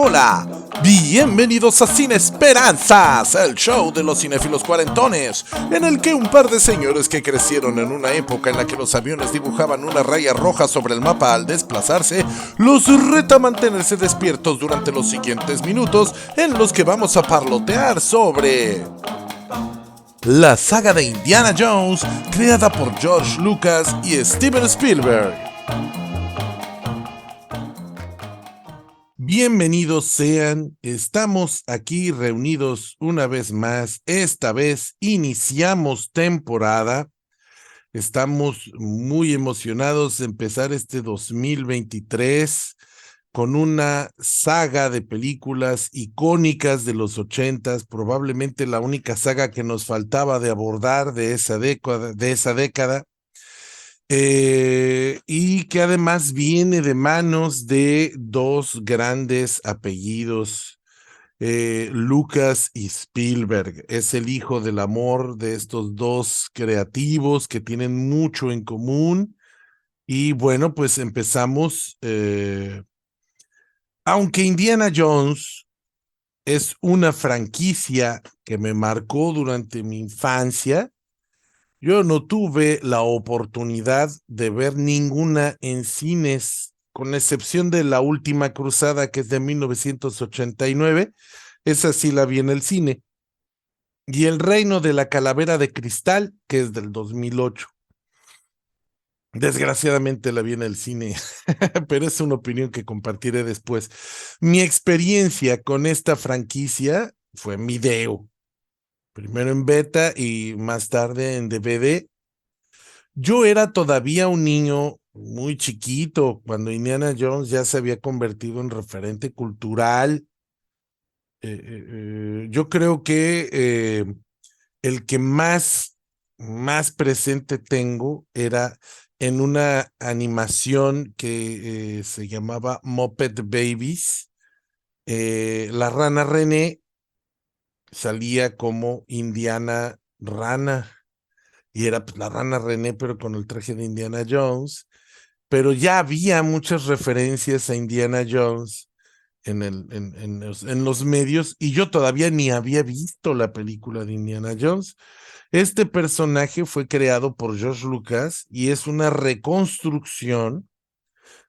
Hola, bienvenidos a Cine Esperanzas, el show de los cinéfilos cuarentones, en el que un par de señores que crecieron en una época en la que los aviones dibujaban una raya roja sobre el mapa al desplazarse, los reta a mantenerse despiertos durante los siguientes minutos en los que vamos a parlotear sobre la saga de Indiana Jones, creada por George Lucas y Steven Spielberg. Bienvenidos sean, estamos aquí reunidos una vez más, esta vez iniciamos temporada, estamos muy emocionados de empezar este 2023 con una saga de películas icónicas de los 80s, probablemente la única saga que nos faltaba de abordar de esa década. Y que además viene de manos de dos grandes apellidos, Lucas y Spielberg. Es el hijo del amor de estos dos creativos que tienen mucho en común. Y bueno, pues empezamos. Aunque Indiana Jones es una franquicia que me marcó durante mi infancia, yo no tuve la oportunidad de ver ninguna en cines, con excepción de La Última Cruzada, que es de 1989. Esa sí la vi en el cine. Y El Reino de la Calavera de Cristal, que es del 2008. Desgraciadamente la vi en el cine, pero es una opinión que compartiré después. Mi experiencia con esta franquicia fue en video. Primero en beta y más tarde en DVD. Yo era todavía un niño muy chiquito cuando Indiana Jones ya se había convertido en referente cultural. Yo creo que el que más presente tengo era en una animación que se llamaba Muppet Babies. La rana René salía como Indiana Rana. Y era pues, la rana René, pero con el traje de Indiana Jones. Pero ya había muchas referencias a Indiana Jones en los medios, y yo todavía ni había visto la película de Indiana Jones. Este personaje fue creado por George Lucas y es una reconstrucción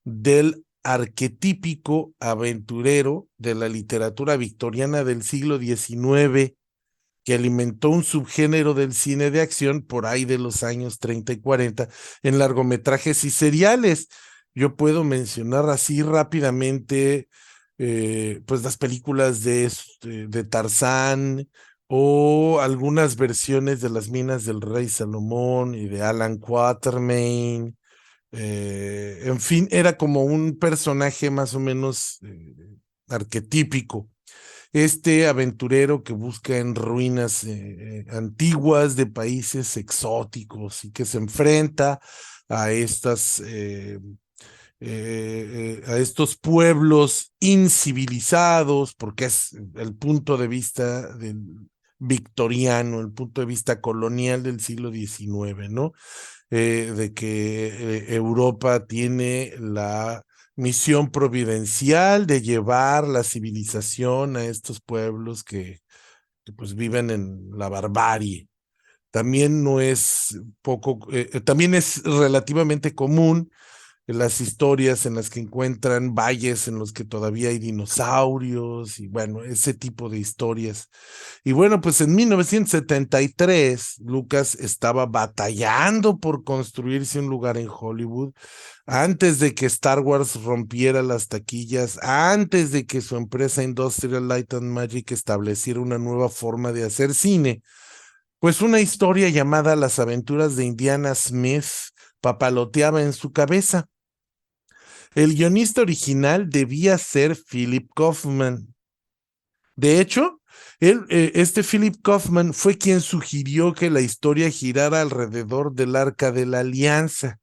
del arquetípico aventurero de la literatura victoriana del siglo XIX, que alimentó un subgénero del cine de acción por ahí de los años 30 y 40 en largometrajes y seriales. Yo puedo mencionar así rápidamente pues las películas de Tarzán o algunas versiones de Las Minas del Rey Salomón y de Alan Quatermain. En fin, era como un personaje más o menos arquetípico, este aventurero que busca en ruinas antiguas de países exóticos y que se enfrenta a a estos pueblos incivilizados, porque es el punto de vista victoriano, el punto de vista colonial del siglo XIX, ¿no? De que Europa tiene la misión providencial de llevar la civilización a estos pueblos que pues viven en la barbarie. También no es también es relativamente común las historias en las que encuentran valles en los que todavía hay dinosaurios y bueno, ese tipo de historias. Y bueno, pues en 1973, Lucas estaba batallando por construirse un lugar en Hollywood antes de que Star Wars rompiera las taquillas, antes de que su empresa Industrial Light and Magic estableciera una nueva forma de hacer cine. Pues una historia llamada Las aventuras de Indiana Smith papaloteaba en su cabeza. El guionista original debía ser Philip Kaufman. De hecho, este Philip Kaufman fue quien sugirió que la historia girara alrededor del Arca de la Alianza.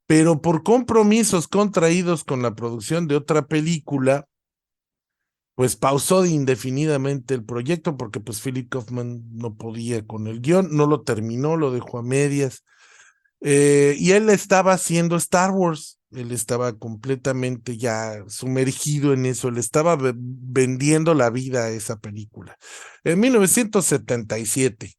Pero por compromisos contraídos con la producción de otra película, pues pausó indefinidamente el proyecto porque pues Philip Kaufman no podía con el guión, no lo terminó, lo dejó a medias. Y él estaba haciendo Star Wars. Él estaba completamente ya sumergido en eso, le estaba vendiendo la vida a esa película. En 1977,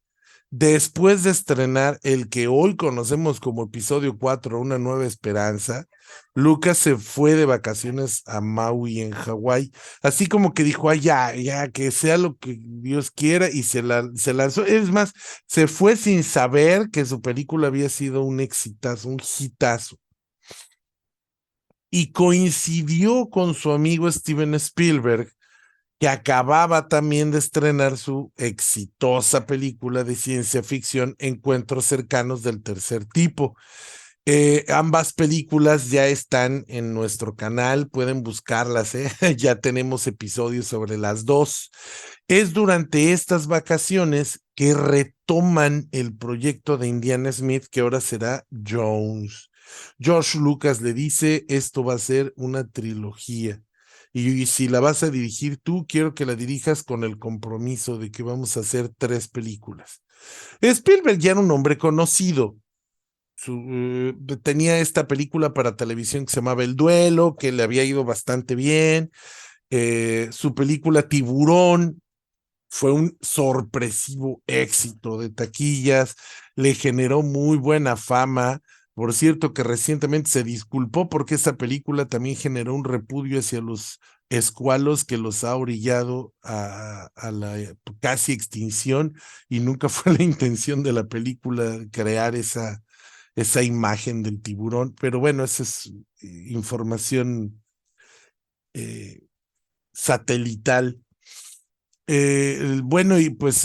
después de estrenar el que hoy conocemos como episodio 4, Una Nueva Esperanza, Lucas se fue de vacaciones a Maui, en Hawái, así como que dijo, ay, ya, ya, que sea lo que Dios quiera, y se lanzó. Es más, se fue sin saber que su película había sido un exitazo, un hitazo. Y coincidió con su amigo Steven Spielberg, que acababa también de estrenar su exitosa película de ciencia ficción, Encuentros cercanos del tercer tipo. Ambas películas ya están en nuestro canal, pueden buscarlas, ¿eh? Ya tenemos episodios sobre las dos. Es durante estas vacaciones que retoman el proyecto de Indiana Smith, que ahora será Jones. George Lucas le dice, esto va a ser una trilogía. Y si la vas a dirigir tú, quiero que la dirijas con el compromiso de que vamos a hacer 3 películas. Spielberg ya era un hombre conocido. Tenía esta película para televisión que se llamaba El Duelo, que le había ido bastante bien. Su película Tiburón fue un sorpresivo éxito de taquillas, le generó muy buena fama. Por cierto, que recientemente se disculpó porque esa película también generó un repudio hacia los escualos que los ha orillado a la casi extinción, y nunca fue la intención de la película crear esa imagen del tiburón. Pero bueno, esa es información eh, satelital. Bueno, y pues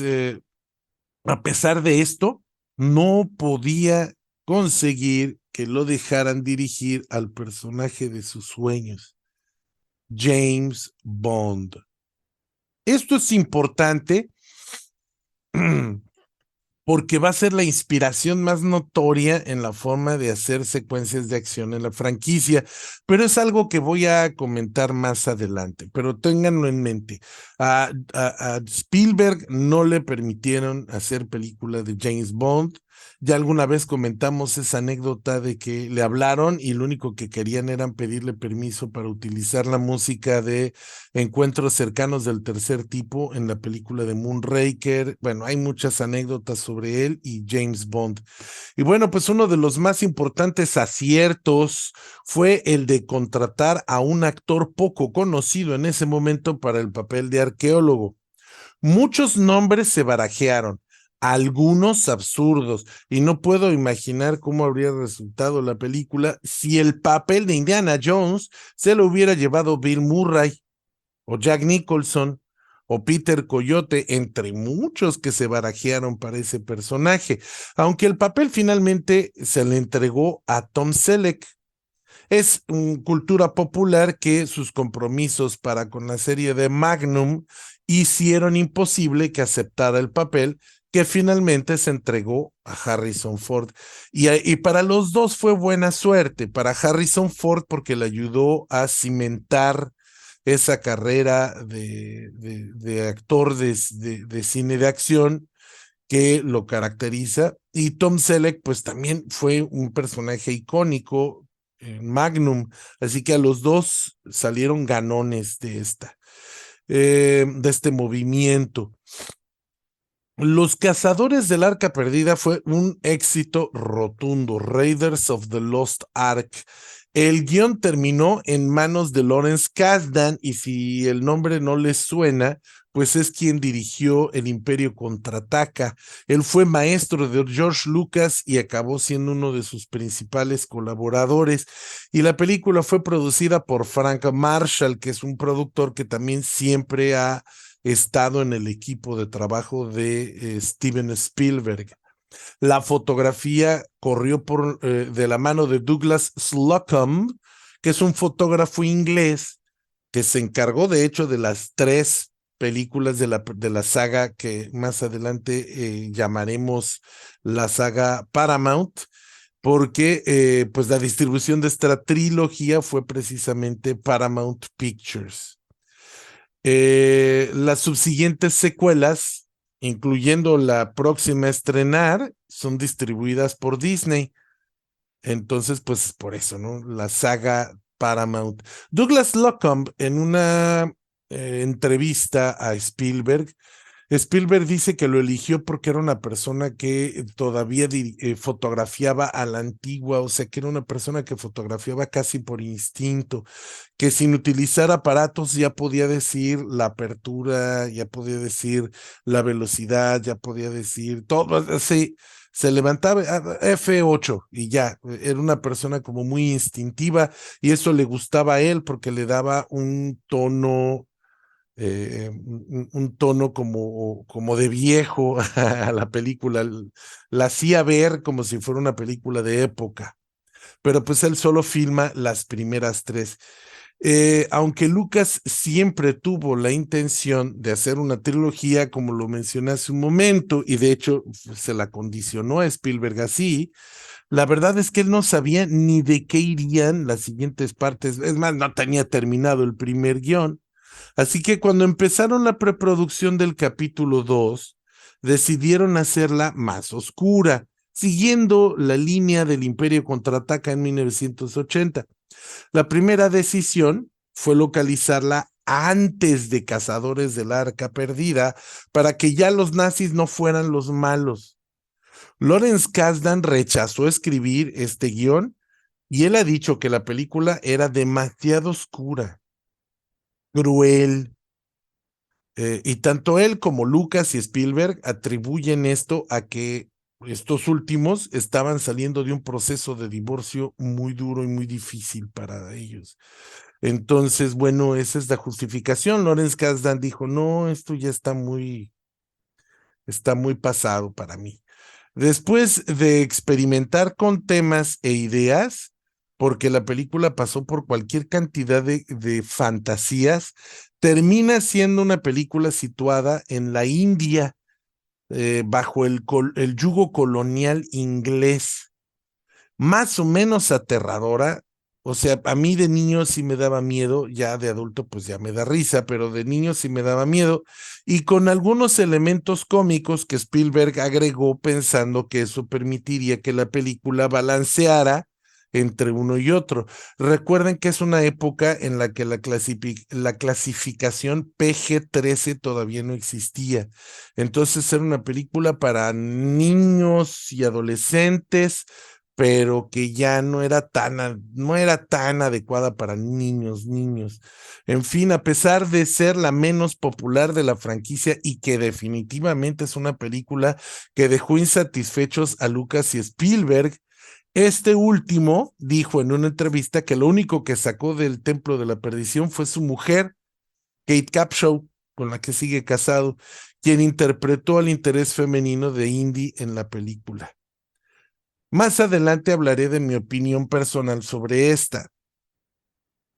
a pesar de esto, no podía conseguir que lo dejaran dirigir al personaje de sus sueños, James Bond. Esto es importante porque va a ser la inspiración más notoria en la forma de hacer secuencias de acción en la franquicia, pero es algo que voy a comentar más adelante, pero ténganlo en mente. A Spielberg no le permitieron hacer película de James Bond. Ya alguna vez comentamos esa anécdota de que le hablaron y lo único que querían era pedirle permiso para utilizar la música de Encuentros cercanos del tercer tipo en la película de Moonraker. Bueno, hay muchas anécdotas sobre él y James Bond. Y bueno, pues uno de los más importantes aciertos fue el de contratar a un actor poco conocido en ese momento para el papel de arqueólogo. Muchos nombres se barajearon, algunos absurdos, y no puedo imaginar cómo habría resultado la película si el papel de Indiana Jones se lo hubiera llevado Bill Murray o Jack Nicholson o Peter Coyote, entre muchos que se barajearon para ese personaje, aunque el papel finalmente se le entregó a Tom Selleck. Es cultura popular que sus compromisos para con la serie de Magnum hicieron imposible que aceptara el papel, que finalmente se entregó a Harrison Ford. Y para los dos fue buena suerte, para Harrison Ford porque le ayudó a cimentar esa carrera de actor de cine de acción que lo caracteriza. Y Tom Selleck, pues también fue un personaje icónico en Magnum, así que a los dos salieron ganones de este movimiento. Los Cazadores del Arca Perdida fue un éxito rotundo. Raiders of the Lost Ark. El guión terminó en manos de Lawrence Kasdan, y si el nombre no les suena, pues es quien dirigió El Imperio Contraataca. Él fue maestro de George Lucas y acabó siendo uno de sus principales colaboradores. Y la película fue producida por Frank Marshall, que es un productor que también siempre ha estado en el equipo de trabajo de Steven Spielberg. La fotografía corrió de la mano de Douglas Slocum, que es un fotógrafo inglés que se encargó de hecho de las 3 películas de la saga que más adelante llamaremos la saga Paramount, porque pues la distribución de esta trilogía fue precisamente Paramount Pictures. Las subsiguientes secuelas, incluyendo la próxima a estrenar, son distribuidas por Disney. Entonces, pues por eso, ¿no? La saga Paramount. Douglas Slocum, en una entrevista a Spielberg, Spielberg dice que lo eligió porque era una persona que todavía fotografiaba a la antigua, o sea, que era una persona que fotografiaba casi por instinto, que sin utilizar aparatos ya podía decir la apertura, ya podía decir la velocidad, ya podía decir todo, así, se levantaba F8 y ya, era una persona como muy instintiva y eso le gustaba a él porque le daba un tono un tono como de viejo a la película, la hacía ver como si fuera una película de época, pero pues él solo filma las primeras tres. Aunque Lucas siempre tuvo la intención de hacer una trilogía, como lo mencioné hace un momento, y de hecho se la condicionó a Spielberg así, la verdad es que él no sabía ni de qué irían las siguientes partes, es más, no tenía terminado el primer guión. Así que cuando empezaron la preproducción del capítulo 2, decidieron hacerla más oscura, siguiendo la línea del Imperio Contraataca en 1980. La primera decisión fue localizarla antes de Cazadores del Arca Perdida para que ya los nazis no fueran los malos. Lawrence Kasdan rechazó escribir este guión y él ha dicho que la película era demasiado oscura, cruel, y tanto él como Lucas y Spielberg atribuyen esto a que estos últimos estaban saliendo de un proceso de divorcio muy duro y muy difícil para ellos. Entonces, bueno, esa es la justificación. Lawrence Kasdan dijo, no, esto ya está muy pasado para mí. Después de experimentar con temas e ideas, porque la película pasó por cualquier cantidad de fantasías, termina siendo una película situada en la India, bajo el yugo colonial inglés, más o menos aterradora. O sea, a mí de niño sí me daba miedo, ya de adulto pues ya me da risa, pero de niño sí me daba miedo, y con algunos elementos cómicos que Spielberg agregó pensando que eso permitiría que la película balanceara entre uno y otro. Recuerden que es una época en la que la clasificación PG-13 todavía no existía. Entonces era una película para niños y adolescentes, pero que ya no era tan adecuada para niños. En fin, a pesar de ser la menos popular de la franquicia y que definitivamente es una película que dejó insatisfechos a Lucas y Spielberg, este último dijo en una entrevista que lo único que sacó del Templo de la Perdición fue su mujer, Kate Capshaw, con la que sigue casado, quien interpretó al interés femenino de Indy en la película. Más adelante hablaré de mi opinión personal sobre esta,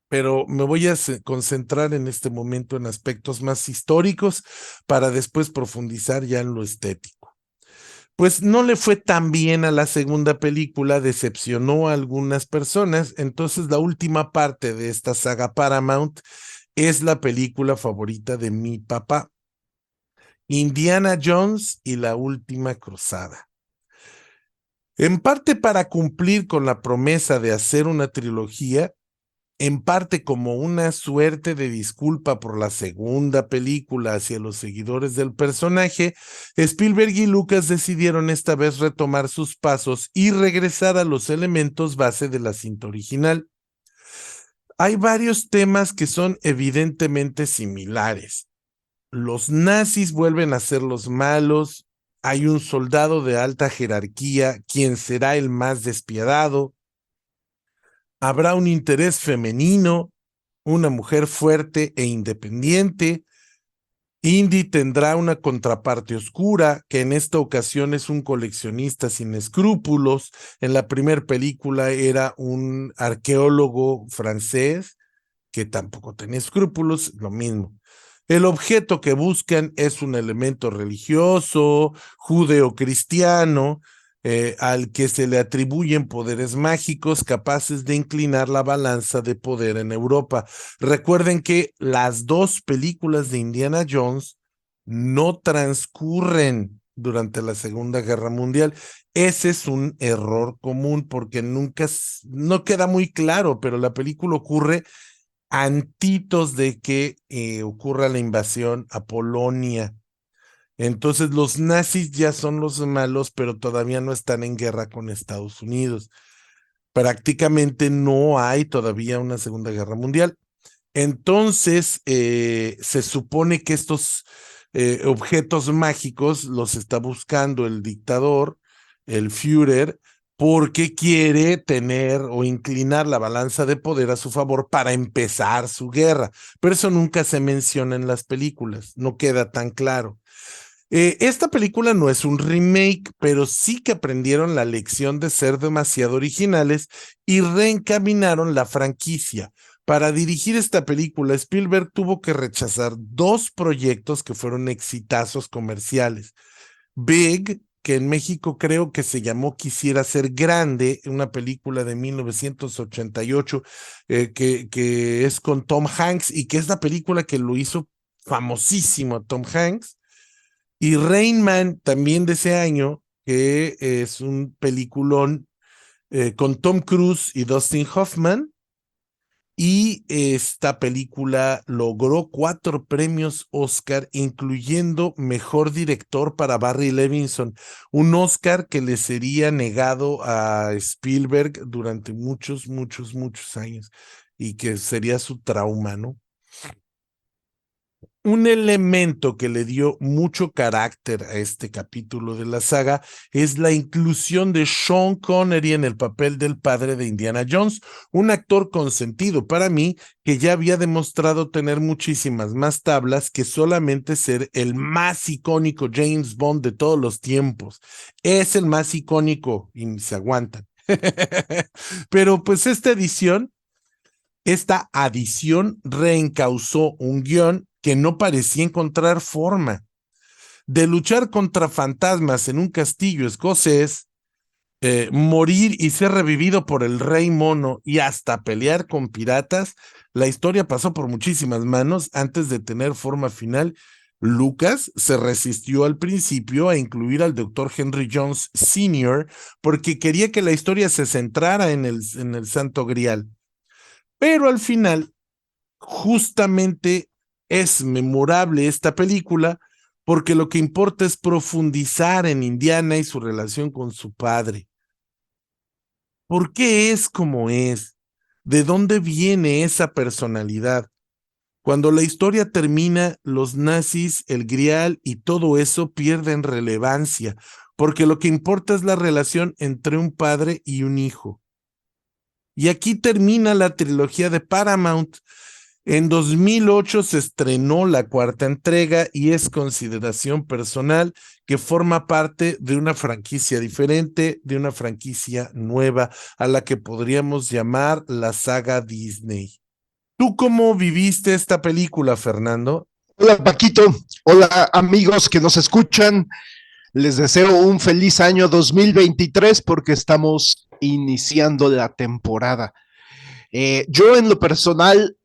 pero me voy a concentrar en este momento en aspectos más históricos para después profundizar ya en lo estético. Pues no le fue tan bien a la segunda película, decepcionó a algunas personas, entonces la última parte de esta saga Paramount es la película favorita de mi papá, Indiana Jones y la Última Cruzada. En parte para cumplir con la promesa de hacer una trilogía, en parte como una suerte de disculpa por la segunda película hacia los seguidores del personaje, Spielberg y Lucas decidieron esta vez retomar sus pasos y regresar a los elementos base de la cinta original. Hay varios temas que son evidentemente similares. Los nazis vuelven a ser los malos, hay un soldado de alta jerarquía, quien será el más despiadado, habrá un interés femenino, una mujer fuerte e independiente. Indy tendrá una contraparte oscura, que en esta ocasión es un coleccionista sin escrúpulos. En la primera película era un arqueólogo francés que tampoco tenía escrúpulos, lo mismo. El objeto que buscan es un elemento religioso, judeocristiano, al que se le atribuyen poderes mágicos capaces de inclinar la balanza de poder en Europa. Recuerden que las dos películas de Indiana Jones no transcurren durante la Segunda Guerra Mundial. Ese es un error común porque no queda muy claro, pero la película ocurre antitos de que ocurra la invasión a Polonia. Entonces los nazis ya son los malos, pero todavía no están en guerra con Estados Unidos. Prácticamente no hay todavía una Segunda Guerra Mundial. Entonces, se supone que estos objetos mágicos los está buscando el dictador, el Führer, porque quiere tener o inclinar la balanza de poder a su favor para empezar su guerra. Pero eso nunca se menciona en las películas, no queda tan claro. Esta película no es un remake, pero sí que aprendieron la lección de ser demasiado originales y reencaminaron la franquicia. Para dirigir esta película, Spielberg tuvo que rechazar dos proyectos que fueron exitazos comerciales. Big, que en México creo que se llamó Quisiera ser grande, una película de 1988 que es con Tom Hanks y que es la película que lo hizo famosísimo a Tom Hanks. Y Rain Man, también de ese año, que es un peliculón con Tom Cruise y Dustin Hoffman. Y esta película logró 4 premios Oscar, incluyendo Mejor Director para Barry Levinson, un Oscar que le sería negado a Spielberg durante muchos, muchos, muchos años y que sería su trauma, ¿no? Un elemento que le dio mucho carácter a este capítulo de la saga es la inclusión de Sean Connery en el papel del padre de Indiana Jones, un actor consentido para mí que ya había demostrado tener muchísimas más tablas que solamente ser el más icónico James Bond de todos los tiempos. Es el más icónico y se aguantan. Pero pues esta adición reencauzó un guión que no parecía encontrar forma. De luchar contra fantasmas en un castillo escocés, morir y ser revivido por el rey mono y hasta pelear con piratas, la historia pasó por muchísimas manos antes de tener forma final. Lucas se resistió al principio a incluir al Dr. Henry Jones Sr. porque quería que la historia se centrara en el Santo Grial. Pero al final, justamente es memorable esta película porque lo que importa es profundizar en Indiana y su relación con su padre. ¿Por qué es como es? ¿De dónde viene esa personalidad? Cuando la historia termina, los nazis, el grial y todo eso pierden relevancia, porque lo que importa es la relación entre un padre y un hijo. Y aquí termina la trilogía de Paramount. En 2008 se estrenó la 4ª entrega y es consideración personal que forma parte de una franquicia diferente, de una franquicia nueva a la que podríamos llamar la saga Disney. ¿Tú cómo viviste esta película, Fernando? Hola Paquito, hola amigos que nos escuchan, les deseo un feliz año 2023 porque estamos iniciando la temporada. Yo en lo personal,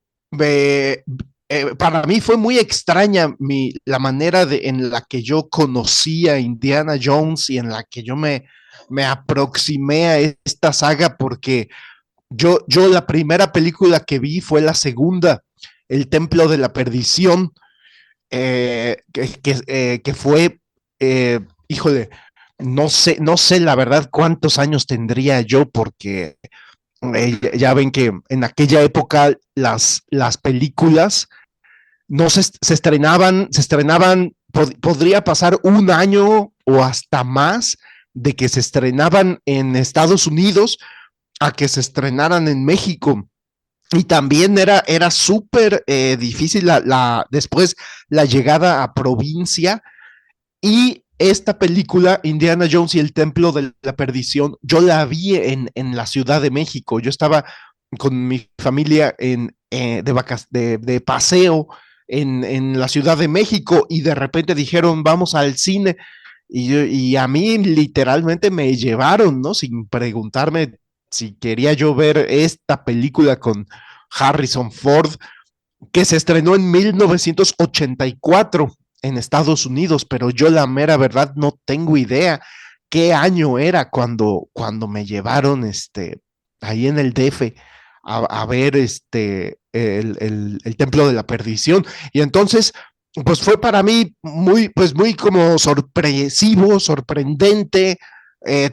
para mí fue muy extraña la manera en la que yo conocí a Indiana Jones y en la que yo me aproximé a esta saga porque yo la primera película que vi fue la segunda, El Templo de la Perdición, que fue, híjole, no sé la verdad cuántos años tendría yo, porque ya ven que en aquella época las películas no se estrenaban, podría pasar un año o hasta más de que se estrenaban en Estados Unidos a que se estrenaran en México. Y también era súper difícil después la llegada a provincia. Y esta película, Indiana Jones y el Templo de la Perdición, yo la vi en la Ciudad de México. Yo estaba con mi familia de paseo en la Ciudad de México y de repente dijeron, vamos al cine. Y a mí literalmente me llevaron, ¿no? Sin preguntarme si quería yo ver esta película con Harrison Ford, que se estrenó en 1984. en Estados Unidos, pero yo la mera verdad no tengo idea qué año era cuando me llevaron ahí en el DF a ver el Templo de la Perdición. Y entonces, pues fue para mí muy como sorpresivo, sorprendente.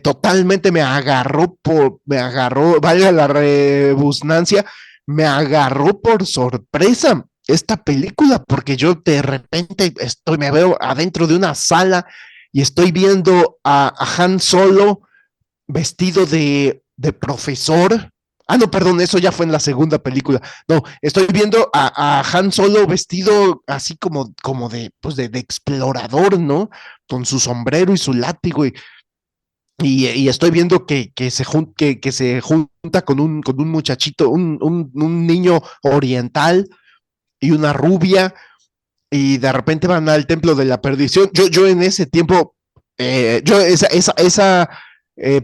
Totalmente me agarró, vaya la rebusnancia, me agarró por sorpresa esta película, porque yo de repente me veo adentro de una sala y estoy viendo a Han Solo vestido de profesor. Ah, no, perdón, eso ya fue en la segunda película. No, estoy viendo a Han Solo vestido así como de explorador, ¿no? Con su sombrero y su látigo. Y estoy viendo que se junta con un muchachito, un niño oriental y una rubia, y de repente van al Templo de la Perdición. Yo en ese tiempo, yo esa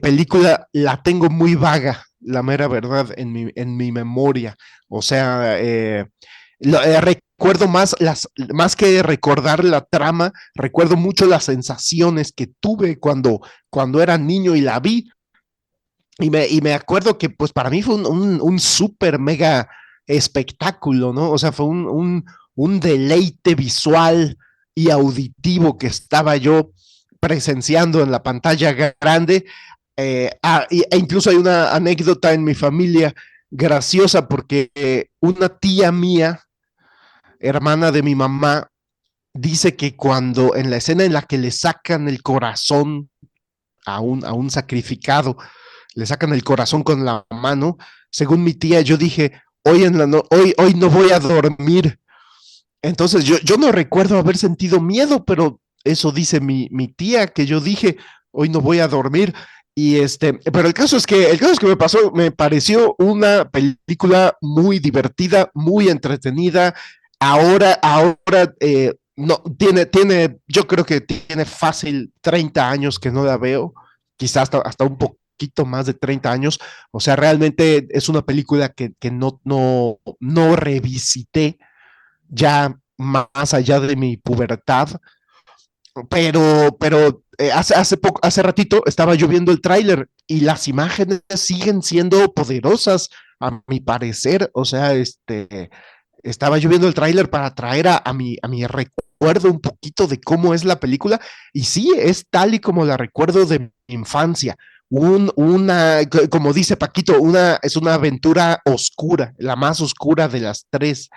película la tengo muy vaga, la mera verdad, en mi memoria. O sea, recuerdo más que recordar la trama, recuerdo mucho las sensaciones que tuve cuando era niño y la vi. Y me acuerdo que pues para mí fue un súper mega espectáculo, ¿no? O sea, fue un deleite visual y auditivo que estaba yo presenciando en la pantalla grande. E incluso hay una anécdota en mi familia graciosa porque una tía mía, hermana de mi mamá, dice que cuando en la escena en la que le sacan el corazón a un sacrificado, le sacan el corazón con la mano, según mi tía, yo dije, hoy no voy a dormir. Entonces yo no recuerdo haber sentido miedo, pero eso dice mi tía, que yo dije, hoy no voy a dormir. Pero el caso es que me pareció una película muy divertida, muy entretenida. Ahora, no, yo creo que tiene fácil 30 años que no la veo, quizás hasta un poquito más de 30 años. O sea, realmente es una película que no revisité ya más allá de mi pubertad, pero hace ratito estaba yo viendo el tráiler y las imágenes siguen siendo poderosas, a mi parecer. O sea, estaba yo viendo el tráiler para traer a mi recuerdo un poquito de cómo es la película, y sí, es tal y como la recuerdo de mi infancia. Como dice Paquito, es una aventura oscura, la más oscura de las tres,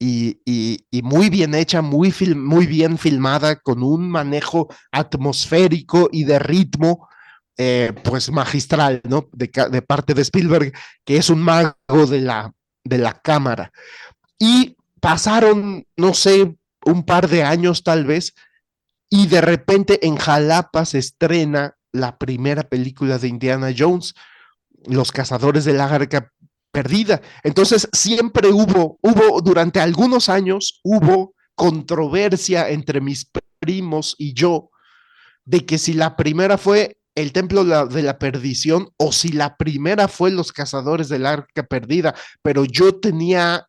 y muy bien hecha, muy bien filmada, con un manejo atmosférico y de ritmo, pues magistral, ¿no? De parte de Spielberg, que es un mago de la cámara. Y pasaron, no sé, un par de años tal vez, y de repente en Jalapa se estrena la primera película de Indiana Jones, Los Cazadores de la Arca Perdida. Entonces siempre durante algunos años, hubo controversia entre mis primos y yo de que si la primera fue el Templo de la Perdición o si la primera fue Los Cazadores del Arca Perdida, pero yo tenía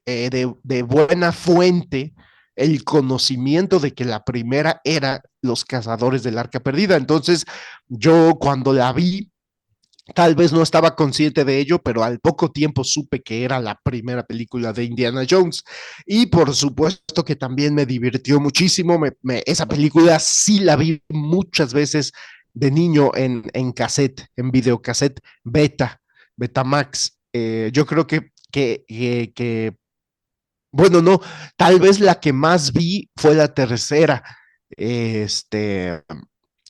de buena fuente el conocimiento de que la primera era Los Cazadores del Arca Perdida. Entonces, yo cuando la vi, tal vez no estaba consciente de ello, pero al poco tiempo supe que era la primera película de Indiana Jones. Y por supuesto que también me divirtió muchísimo. Esa película sí la vi muchas veces de niño en cassette, en videocassette Betamax. Yo creo que bueno, no, tal vez la que más vi fue la tercera, este,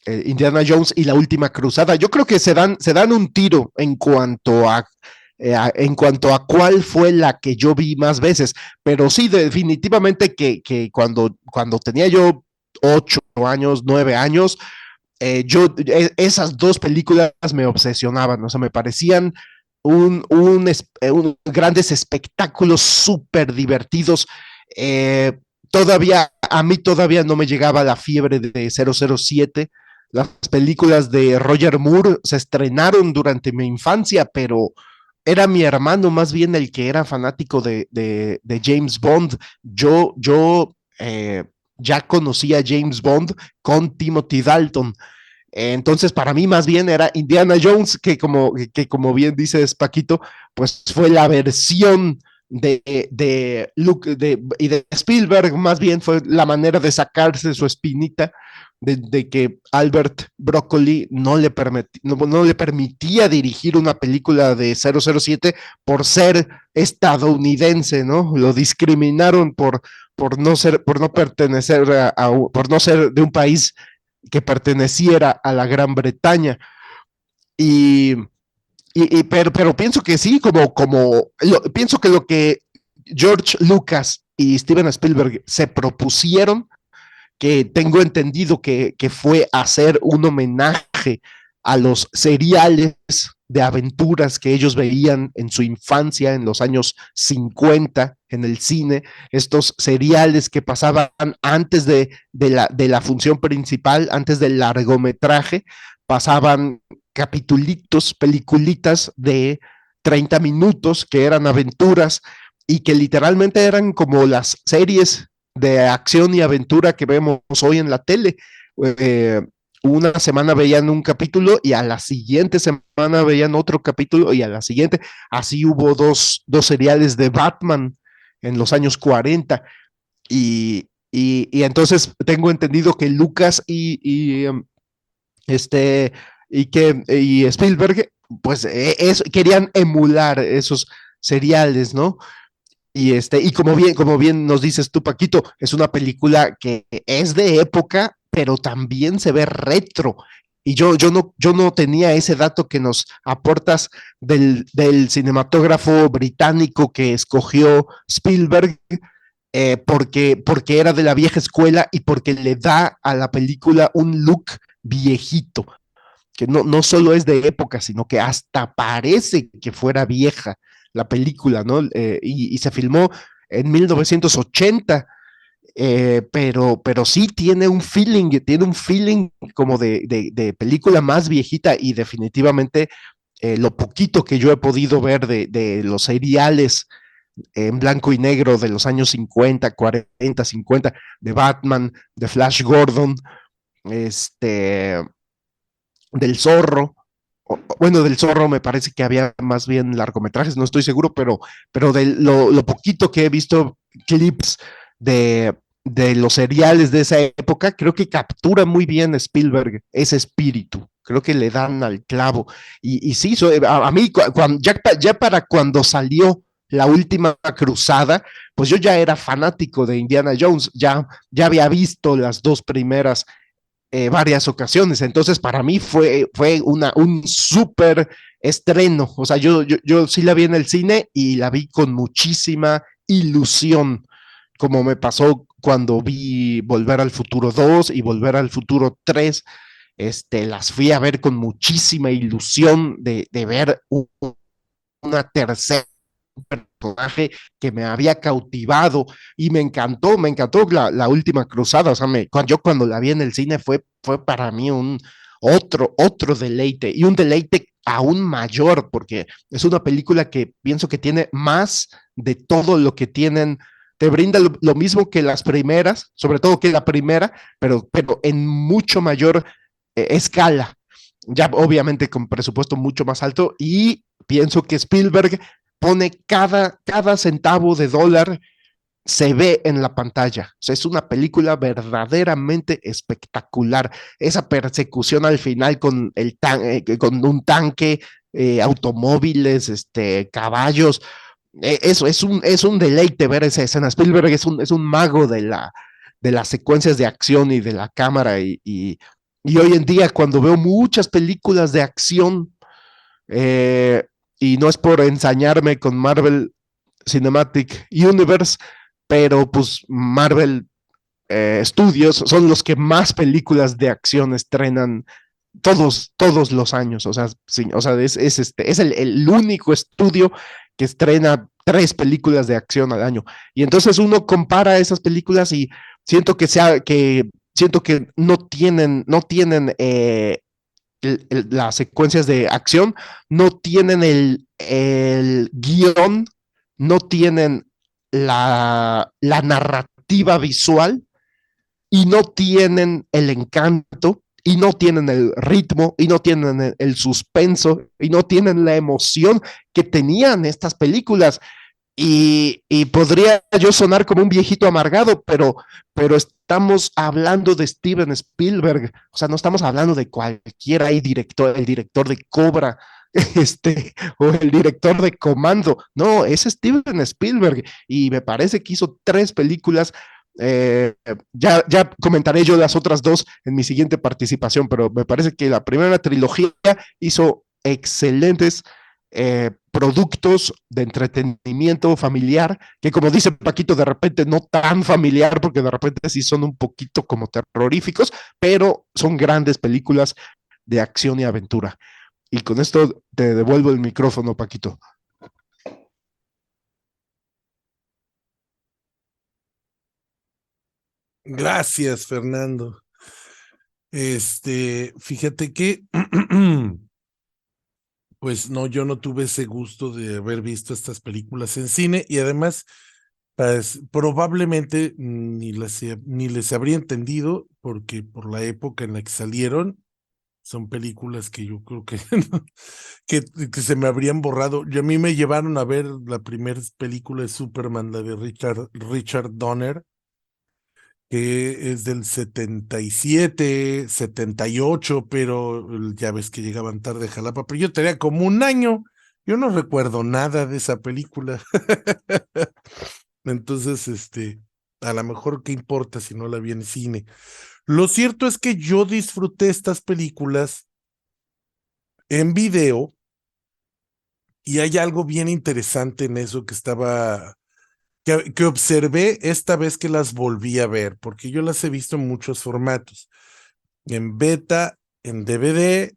Indiana Jones y la Última Cruzada. Yo creo que se dan un tiro en cuanto a cuál fue la que yo vi más veces, pero sí, definitivamente que cuando tenía yo 8 años, 9 años, esas dos películas me obsesionaban. O sea, me parecían grandes espectáculos súper divertidos. A mí todavía no me llegaba la fiebre de 007. Las películas de Roger Moore se estrenaron durante mi infancia, pero era mi hermano más bien el que era fanático de James Bond. Yo ya conocía a James Bond con Timothy Dalton. Entonces, para mí más bien era Indiana Jones, que como bien dices, Paquito, pues fue la versión de Luke y de Spielberg, más bien fue la manera de sacarse su espinita de que Albert Broccoli no le permitía dirigir una película de 007 por ser estadounidense, ¿no? Lo discriminaron por no pertenecer por no ser de un país que perteneciera a la Gran Bretaña. Y, pero pienso que sí, pienso que lo que George Lucas y Steven Spielberg se propusieron, que tengo entendido que fue hacer un homenaje a los seriales de aventuras que ellos veían en su infancia, en los años 50 en el cine, estos seriales que pasaban antes de la función principal, antes del largometraje, pasaban capitulitos, peliculitas de 30 minutos que eran aventuras y que literalmente eran como las series de acción y aventura que vemos hoy en la tele. Eh, una semana veían un capítulo y a la siguiente semana veían otro capítulo y a la siguiente. Así hubo dos seriales de Batman en los años 40 y entonces tengo entendido que Lucas este, y Spielberg pues querían emular esos seriales, ¿no? Y como bien nos dices tú, Paquito, es una película que es de época, pero también se ve retro. Y yo no tenía ese dato que nos aportas del cinematógrafo británico que escogió Spielberg, porque era de la vieja escuela y porque le da a la película un look viejito, que no solo es de época, sino que hasta parece que fuera vieja la película, ¿no? Y se filmó en 1980, pero sí tiene un feeling como de película más viejita y definitivamente lo poquito que yo he podido ver de los seriales en blanco y negro de los años 50, 40, 50, de Batman, de Flash Gordon, este, del Zorro. Bueno, del Zorro me parece que había más bien largometrajes, no estoy seguro, pero de lo poquito que he visto clips de los seriales de esa época, creo que captura muy bien Spielberg ese espíritu. Creo que le dan al clavo. Y sí, a mí, ya para cuando salió la última cruzada, pues yo ya era fanático de Indiana Jones, ya había visto las dos primeras varias ocasiones. Entonces, para mí fue un súper estreno. O sea, yo sí la vi en el cine y la vi con muchísima ilusión, como me pasó cuando vi Volver al Futuro 2 y Volver al Futuro 3. Las fui a ver con muchísima ilusión de ver una tercera personaje que me había cautivado y me encantó la última cruzada, o sea, yo cuando la vi en el cine fue para mí otro deleite y un deleite aún mayor porque es una película que pienso que tiene más de todo lo que tienen, te brinda lo mismo que las primeras, sobre todo que la primera, pero en mucho mayor escala, ya obviamente con presupuesto mucho más alto y pienso que Spielberg pone cada centavo de dólar, se ve en la pantalla. O sea, es una película verdaderamente espectacular. Esa persecución al final con un tanque, automóviles, caballos. Eso es un deleite ver esa escena. Spielberg es un mago de las secuencias de acción y de la cámara. Y hoy en día, cuando veo muchas películas de acción, eh, y no es por ensañarme con Marvel Cinematic Universe, pero pues Marvel Studios son los que más películas de acción estrenan todos los años. O sea, sí, o sea es el único estudio que estrena 3 películas de acción al año. Y entonces uno compara esas películas y siento siento que no tienen las secuencias de acción, no tienen el guión, no tienen la narrativa visual y no tienen el encanto, y no tienen el ritmo, y no tienen el suspenso, y no tienen la emoción que tenían estas películas. Y podría yo sonar como un viejito amargado, pero estamos hablando de Steven Spielberg, o sea, no estamos hablando de cualquiera ahí director, el director de Cobra, o el director de Comando, no, es Steven Spielberg, y me parece que hizo 3 películas. Ya comentaré yo las otras 2 en mi siguiente participación, pero me parece que la primera trilogía hizo excelentes productos de entretenimiento familiar, que como dice Paquito, de repente no tan familiar, porque de repente sí son un poquito como terroríficos, pero son grandes películas de acción y aventura. Y con esto te devuelvo el micrófono, Paquito. Gracias, Fernando. Fíjate que, pues no, yo no tuve ese gusto de haber visto estas películas en cine y además, pues probablemente ni les habría entendido porque por la época en la que salieron, son películas que yo creo que, que se me habrían borrado. Y a mí me llevaron a ver la primera película de Superman, la de Richard Donner, que es del 77, 78, pero ya ves que llegaban tarde a Jalapa, pero yo tenía como un año, yo no recuerdo nada de esa película. Entonces, a lo mejor qué importa si no la vi en cine. Lo cierto es que yo disfruté estas películas en video y hay algo bien interesante en eso que observé esta vez que las volví a ver, porque yo las he visto en muchos formatos. En beta, en DVD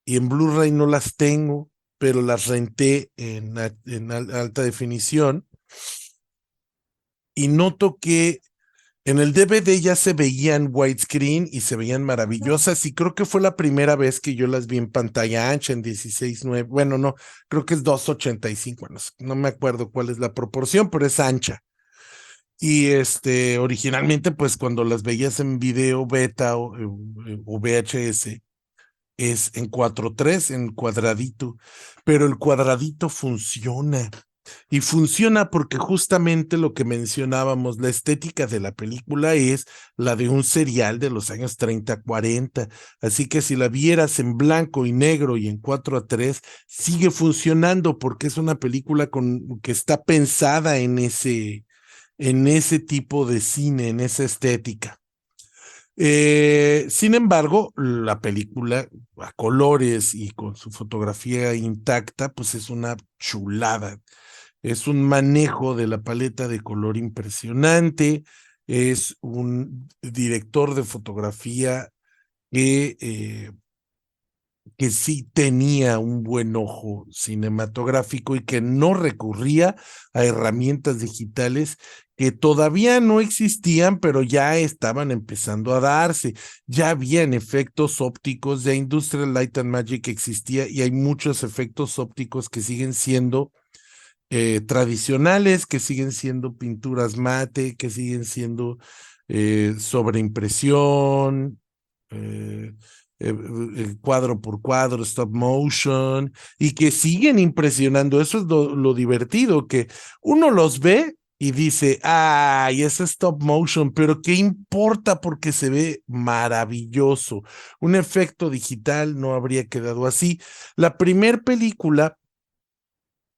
y en Blu-ray no las tengo, pero las renté en alta definición y noto que en el DVD ya se veían widescreen y se veían maravillosas y creo que fue la primera vez que yo las vi en pantalla ancha en 16:9. Bueno, no, creo que es 2.85. Bueno, no me acuerdo cuál es la proporción, pero es ancha. Y originalmente, pues cuando las veías en video beta o VHS, es en 4:3, en cuadradito, pero el cuadradito funciona. Y funciona porque justamente lo que mencionábamos, la estética de la película es la de un serial de los años 30, 40. Así que si la vieras en blanco y negro y en 4:3, sigue funcionando porque es una película que está pensada en ese tipo de cine, en esa estética. Sin embargo, la película a colores y con su fotografía intacta, pues es una chulada. Es un manejo de la paleta de color impresionante. Es un director de fotografía que que sí tenía un buen ojo cinematográfico y que no recurría a herramientas digitales que todavía no existían, pero ya estaban empezando a darse. Ya habían efectos ópticos, ya Industrial Light and Magic existía y hay muchos efectos ópticos que siguen siendo tradicionales, que siguen siendo pinturas mate, que siguen siendo sobreimpresión, eh, cuadro por cuadro, stop motion, y que siguen impresionando. Eso es lo divertido, que uno los ve y dice, ay, es stop motion, pero ¿qué importa? Porque se ve maravilloso. Un efecto digital no habría quedado así. La primer película,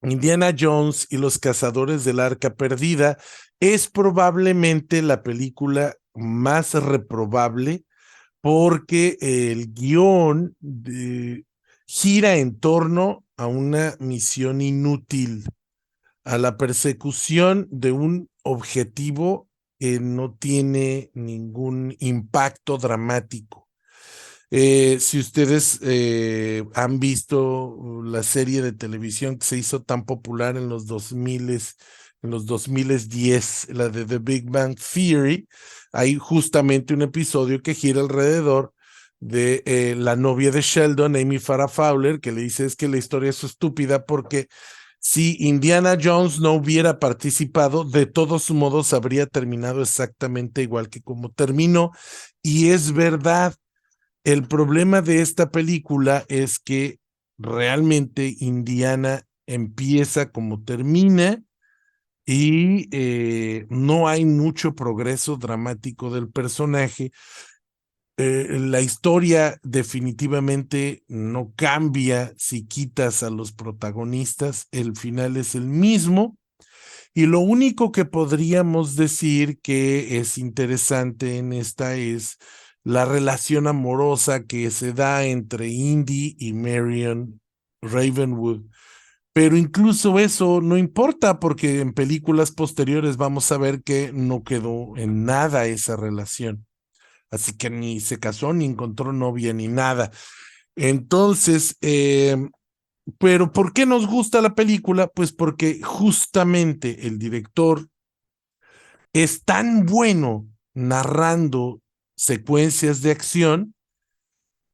Indiana Jones y los Cazadores del Arca Perdida, es probablemente la película más reprobable porque el guión gira en torno a una misión inútil, a la persecución de un objetivo que no tiene ningún impacto dramático. Si ustedes han visto la serie de televisión que se hizo tan popular en los 2010, la de The Big Bang Theory, hay justamente un episodio que gira alrededor de la novia de Sheldon, Amy Farrah Fowler, que le dice es que la historia es estúpida porque Si Indiana Jones no hubiera participado, de todos modos habría terminado exactamente igual que como terminó. Y es verdad, el problema de esta película es que realmente Indiana empieza como termina y no hay mucho progreso dramático del personaje. La historia definitivamente no cambia si quitas a los protagonistas, el final es el mismo y lo único que podríamos decir que es interesante en esta es la relación amorosa que se da entre Indy y Marion Ravenwood. Pero incluso eso no importa porque en películas posteriores vamos a ver que no quedó en nada esa relación. Así que ni se casó, ni encontró novia, ni nada. Entonces, pero ¿por qué nos gusta la película? Pues porque justamente el director es tan bueno narrando secuencias de acción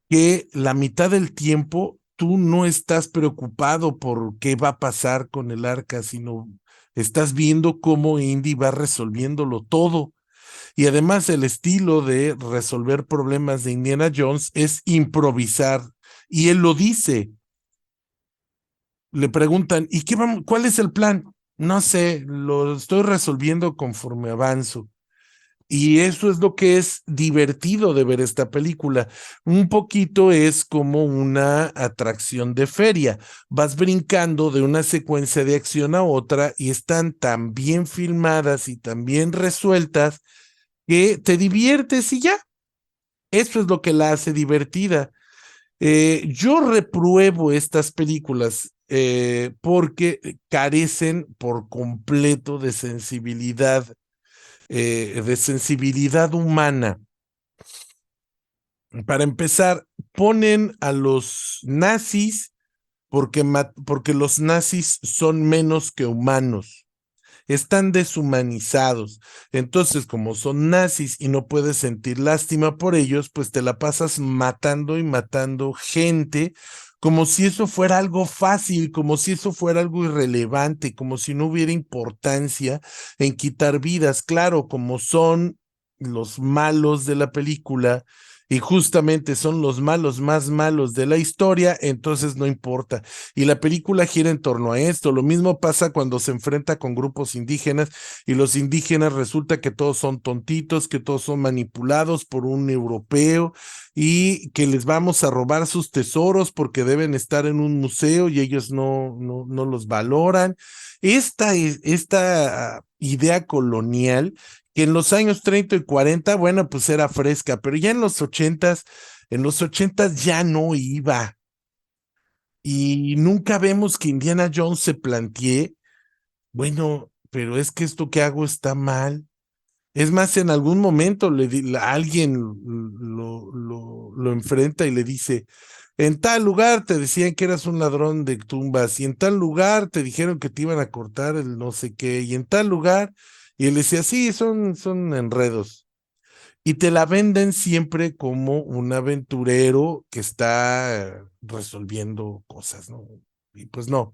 que la mitad del tiempo tú no estás preocupado por qué va a pasar con el arca, sino estás viendo cómo Indy va resolviéndolo todo. Y además el estilo de resolver problemas de Indiana Jones es improvisar. Y él lo dice. Le preguntan, ¿y cuál es el plan? No sé, lo estoy resolviendo conforme avanzo. Y eso es lo que es divertido de ver esta película. Un poquito es como una atracción de feria. Vas brincando de una secuencia de acción a otra y están tan bien filmadas y tan bien resueltas que te diviertes y ya. Eso es lo que la hace divertida. Yo repruebo estas películas porque carecen por completo de sensibilidad humana. Para empezar, ponen a los nazis porque los nazis son menos que humanos. Están deshumanizados. Entonces, como son nazis y no puedes sentir lástima por ellos, pues te la pasas matando y matando gente como si eso fuera algo fácil, como si eso fuera algo irrelevante, como si no hubiera importancia en quitar vidas. Claro, como son los malos de la película y justamente son los malos más malos de la historia, entonces no importa. Y la película gira en torno a esto. Lo mismo pasa cuando se enfrenta con grupos indígenas y los indígenas resulta que todos son tontitos, que todos son manipulados por un europeo y que les vamos a robar sus tesoros porque deben estar en un museo y ellos no los valoran. Esta idea colonial que en los años 30 y 40, bueno, pues era fresca, pero ya en los ochentas ya no iba. Y nunca vemos que Indiana Jones se plantee, bueno, pero es que esto que hago está mal. Es más, en algún momento alguien lo enfrenta y le dice, en tal lugar te decían que eras un ladrón de tumbas y en tal lugar te dijeron que te iban a cortar el no sé qué y en tal lugar, y él decía, sí, son enredos. Y te la venden siempre como un aventurero que está resolviendo cosas, ¿no? Y pues no.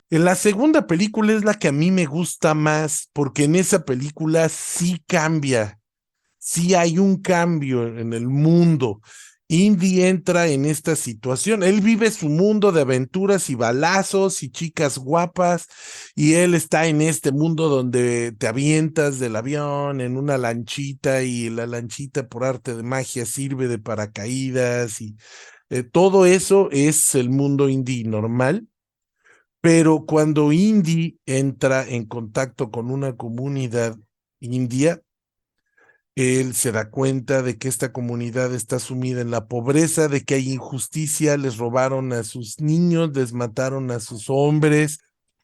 En la segunda película es la que a mí me gusta más, porque en esa película sí cambia, sí hay un cambio en el mundo. Indy entra en esta situación. Él vive su mundo de aventuras y balazos y chicas guapas, y él está en este mundo donde te avientas del avión en una lanchita y la lanchita por arte de magia sirve de paracaídas y todo eso es el mundo indie normal. Pero cuando Indy entra en contacto con una comunidad india, él se da cuenta de que esta comunidad está sumida en la pobreza, de que hay injusticia, les robaron a sus niños, les mataron a sus hombres.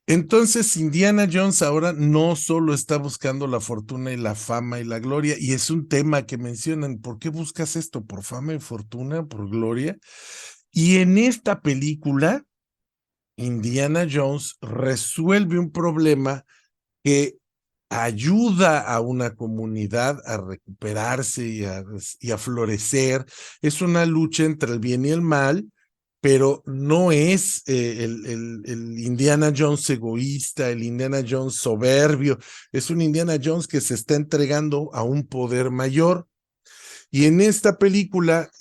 Entonces, Indiana Jones ahora no solo está buscando la fortuna y la fama y la gloria, y es un tema que mencionan, ¿por qué buscas esto? ¿Por fama y fortuna? ¿Por gloria? Y en esta película, Indiana Jones resuelve un problema que ayuda a una comunidad a recuperarse y a florecer. Es una lucha entre el bien y el mal, pero no es el Indiana Jones egoísta, el Indiana Jones soberbio, es un Indiana Jones que se está entregando a un poder mayor. Y en esta película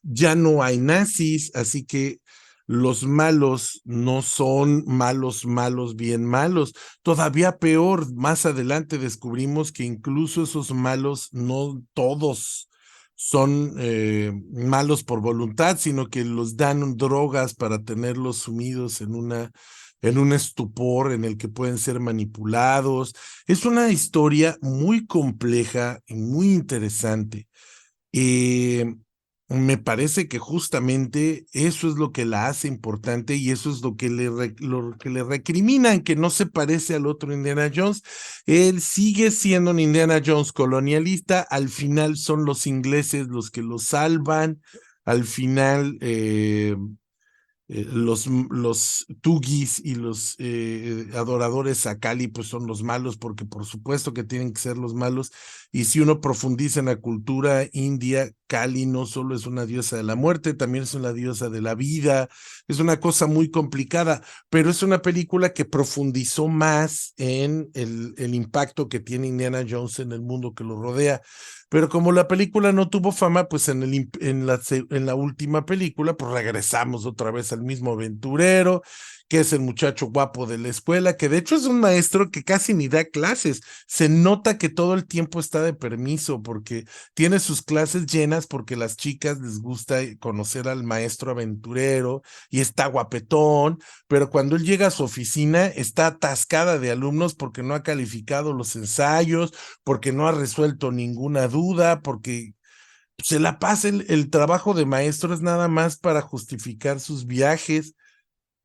ya no hay nazis, así que los malos no son malos, malos, bien malos. Todavía peor, más adelante descubrimos que incluso esos malos no todos son malos por voluntad, sino que los dan drogas para tenerlos sumidos en un estupor en el que pueden ser manipulados. Es una historia muy compleja y muy interesante. Y me parece que justamente eso es lo que la hace importante y eso es lo que le recriminan, que no se parece al otro Indiana Jones. Él sigue siendo un Indiana Jones colonialista, al final son los ingleses los que lo salvan, al final los Tugis y los adoradores a Kali pues son los malos porque por supuesto que tienen que ser los malos, y si uno profundiza en la cultura india, Kali no solo es una diosa de la muerte, también es una diosa de la vida, es una cosa muy complicada, pero es una película que profundizó más en el impacto que tiene Indiana Jones en el mundo que lo rodea. Pero como la película no tuvo fama, pues en la última película, pues regresamos otra vez al mismo aventurero, que es el muchacho guapo de la escuela, que de hecho es un maestro que casi ni da clases. Se nota que todo el tiempo está de permiso porque tiene sus clases llenas porque las chicas les gusta conocer al maestro aventurero y está guapetón, pero cuando él llega a su oficina está atascada de alumnos porque no ha calificado los ensayos, porque no ha resuelto ninguna duda, porque se la pasa el trabajo de maestro es nada más para justificar sus viajes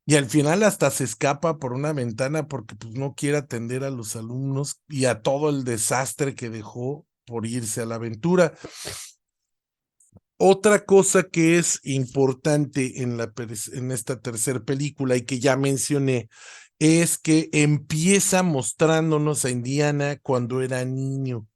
y al final hasta se escapa por una ventana porque pues no quiere atender a los alumnos y a todo el desastre que dejó por irse a la aventura. Otra cosa que es importante en esta tercera película y que ya mencioné es que empieza mostrándonos a Indiana cuando era niño.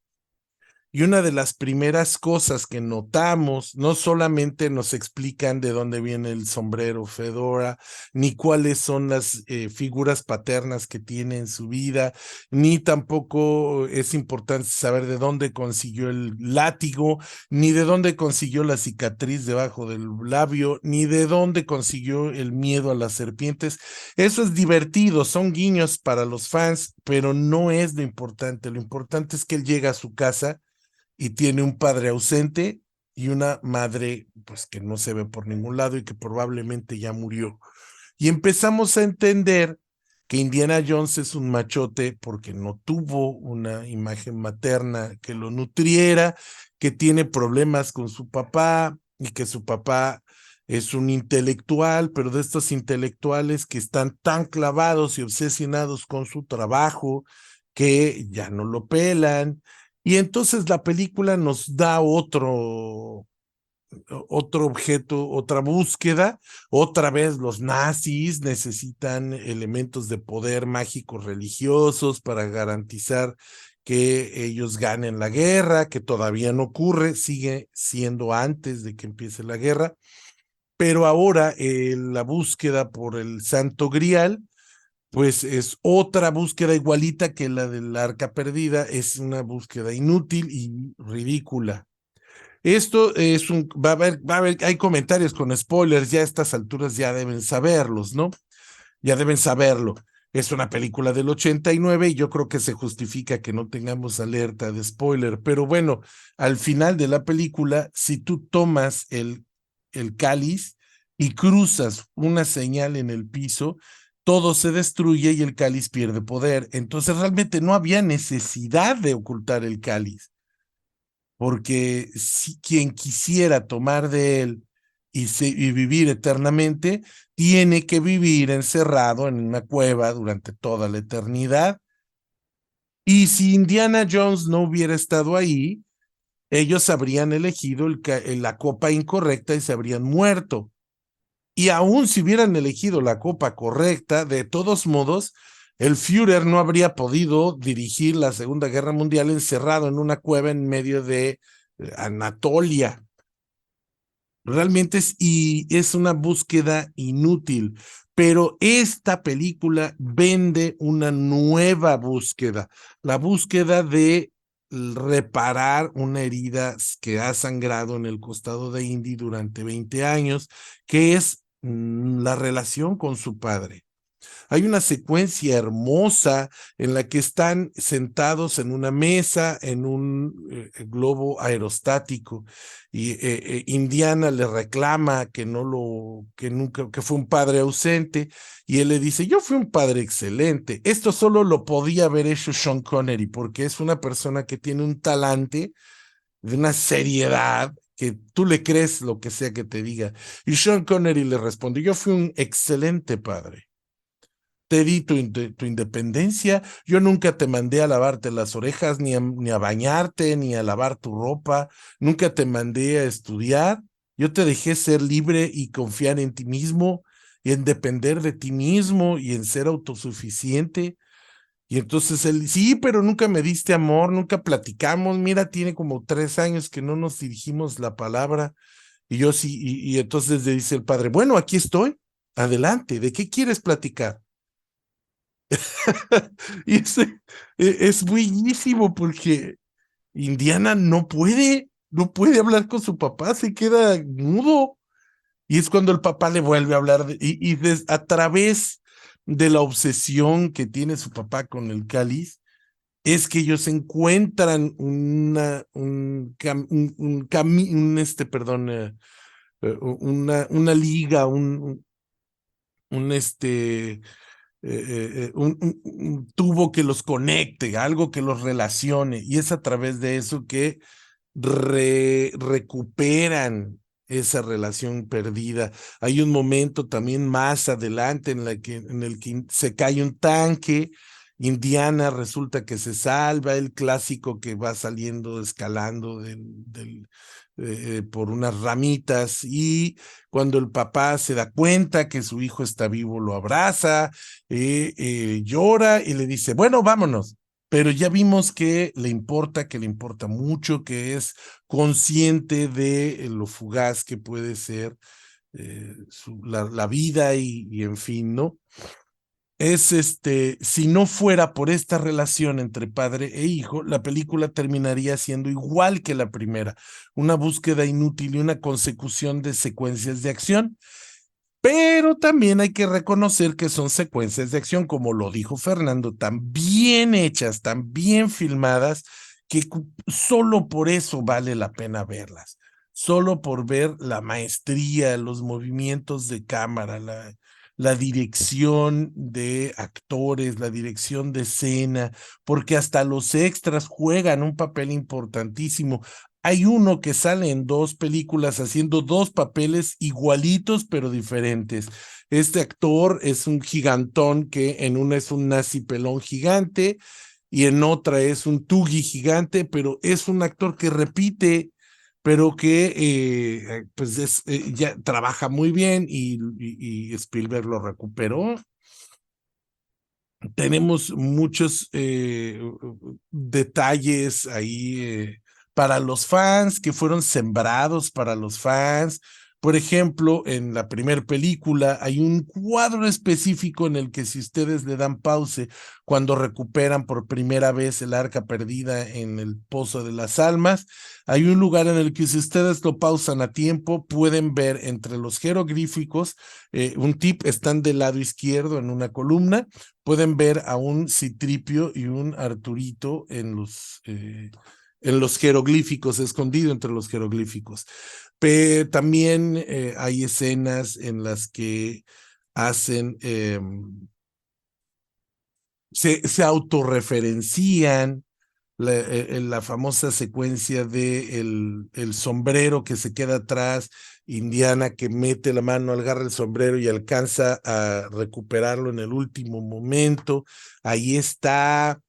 Y una de las primeras cosas que notamos, no solamente nos explican de dónde viene el sombrero Fedora, ni cuáles son las figuras paternas que tiene en su vida, ni tampoco es importante saber de dónde consiguió el látigo, ni de dónde consiguió la cicatriz debajo del labio, ni de dónde consiguió el miedo a las serpientes. Eso es divertido, son guiños para los fans, pero no es lo importante. Lo importante es que él llega a su casa y tiene un padre ausente y una madre pues que no se ve por ningún lado y que probablemente ya murió. Y empezamos a entender que Indiana Jones es un machote porque no tuvo una imagen materna que lo nutriera, que tiene problemas con su papá y que su papá es un intelectual, pero de estos intelectuales que están tan clavados y obsesionados con su trabajo que ya no lo pelan. Y entonces la película nos da otro objeto, otra búsqueda. Otra vez los nazis necesitan elementos de poder mágicos religiosos para garantizar que ellos ganen la guerra, que todavía no ocurre, sigue siendo antes de que empiece la guerra. Pero ahora la búsqueda por el Santo Grial pues es otra búsqueda igualita que la del arca perdida, es una búsqueda inútil y ridícula. Esto es hay comentarios con spoilers, ya a estas alturas ya deben saberlos, ¿no? Ya deben saberlo. Es una película del 89 y yo creo que se justifica que no tengamos alerta de spoiler, pero bueno, al final de la película, si tú tomas el cáliz y cruzas una señal en el piso, todo se destruye y el cáliz pierde poder. Entonces realmente no había necesidad de ocultar el cáliz, porque si quien quisiera tomar de él y vivir eternamente, tiene que vivir encerrado en una cueva durante toda la eternidad. Y si Indiana Jones no hubiera estado ahí, ellos habrían elegido la copa incorrecta y se habrían muerto. Y aún si hubieran elegido la copa correcta, de todos modos, el Führer no habría podido dirigir la Segunda Guerra Mundial encerrado en una cueva en medio de Anatolia. Realmente es una búsqueda inútil, pero esta película vende una nueva búsqueda, la búsqueda de reparar una herida que ha sangrado en el costado de Indy durante 20 años, que es la relación con su padre. Hay una secuencia hermosa en la que están sentados en una mesa en un globo aerostático y Indiana le reclama que no lo, que nunca, que fue un padre ausente y él le dice, yo fui un padre excelente. Esto solo lo podía haber hecho Sean Connery porque es una persona que tiene un talante de una seriedad que tú le crees lo que sea que te diga. Y Sean Connery le responde, yo fui un excelente padre. Te di tu independencia, yo nunca te mandé a lavarte las orejas, ni a bañarte, ni a lavar tu ropa, nunca te mandé a estudiar, yo te dejé ser libre y confiar en ti mismo, y en depender de ti mismo, y en ser autosuficiente. Y entonces él, sí, pero nunca me diste amor, nunca platicamos, mira, tiene como 3 años que no nos dirigimos la palabra, y yo sí, y entonces le dice el padre, bueno, aquí estoy, adelante, ¿de qué quieres platicar? Y es buenísimo porque Indiana no puede hablar con su papá, se queda mudo. Y es cuando el papá le vuelve a hablar a través de la obsesión que tiene su papá con el cáliz, es que ellos encuentran perdón, una liga, un tubo que los conecte, algo que los relacione, y es a través de eso que recuperan esa relación perdida. Hay un momento también más adelante en el que se cae un tanque, Indiana resulta que se salva, el clásico que va saliendo, escalando por unas ramitas, y cuando el papá se da cuenta que su hijo está vivo, lo abraza, llora y le dice, bueno, vámonos. Pero ya vimos que le importa mucho, que es consciente de lo fugaz que puede ser la vida y en fin, ¿no? Si no fuera por esta relación entre padre e hijo, la película terminaría siendo igual que la primera, una búsqueda inútil y una consecución de secuencias de acción. Pero también hay que reconocer que son secuencias de acción, como lo dijo Fernando, tan bien hechas, tan bien filmadas, que solo por eso vale la pena verlas. Solo por ver la maestría, los movimientos de cámara, la dirección de actores, la dirección de escena, porque hasta los extras juegan un papel importantísimo. Hay uno que sale en 2 películas haciendo 2 papeles igualitos pero diferentes. Este actor es un gigantón que en una es un nazi pelón gigante y en otra es un tugui gigante, pero es un actor que repite, pero que pues ya trabaja muy bien y Spielberg lo recuperó. Tenemos muchos detalles ahí para los fans que fueron sembrados para los fans. Por ejemplo, en la primera película hay un cuadro específico en el que si ustedes le dan pause cuando recuperan por primera vez el arca perdida en el Pozo de las Almas, hay un lugar en el que si ustedes lo pausan a tiempo pueden ver entre los jeroglíficos, un tip están del lado izquierdo en una columna, pueden ver a un Citripio y un Arturito en los jeroglíficos, escondido entre los jeroglíficos. Pero también hay escenas en las que hacen, se autorreferencian, la famosa secuencia de el sombrero que se queda atrás, Indiana que mete la mano, agarra el sombrero y alcanza a recuperarlo en el último momento. Ahí está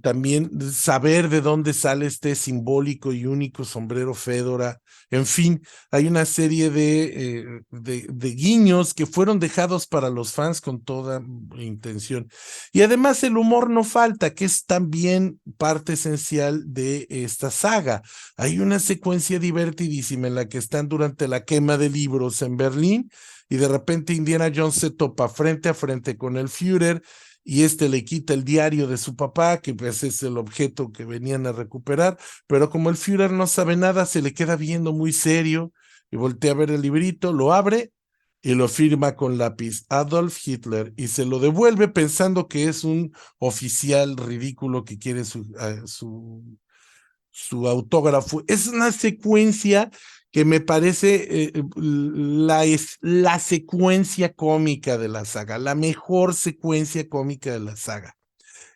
También saber de dónde sale este simbólico y único sombrero Fedora. En fin, hay una serie de guiños que fueron dejados para los fans con toda intención. Y además el humor no falta, que es también parte esencial de esta saga. Hay una secuencia divertidísima en la que están durante la quema de libros en Berlín y de repente Indiana Jones se topa frente a frente con el Führer y le quita el diario de su papá, que pues es el objeto que venían a recuperar, pero como el Führer no sabe nada, se le queda viendo muy serio y voltea a ver el librito, lo abre y lo firma con lápiz Adolf Hitler y se lo devuelve pensando que es un oficial ridículo que quiere su autógrafo. Es una secuencia que me parece la secuencia cómica de la saga, la mejor secuencia cómica de la saga.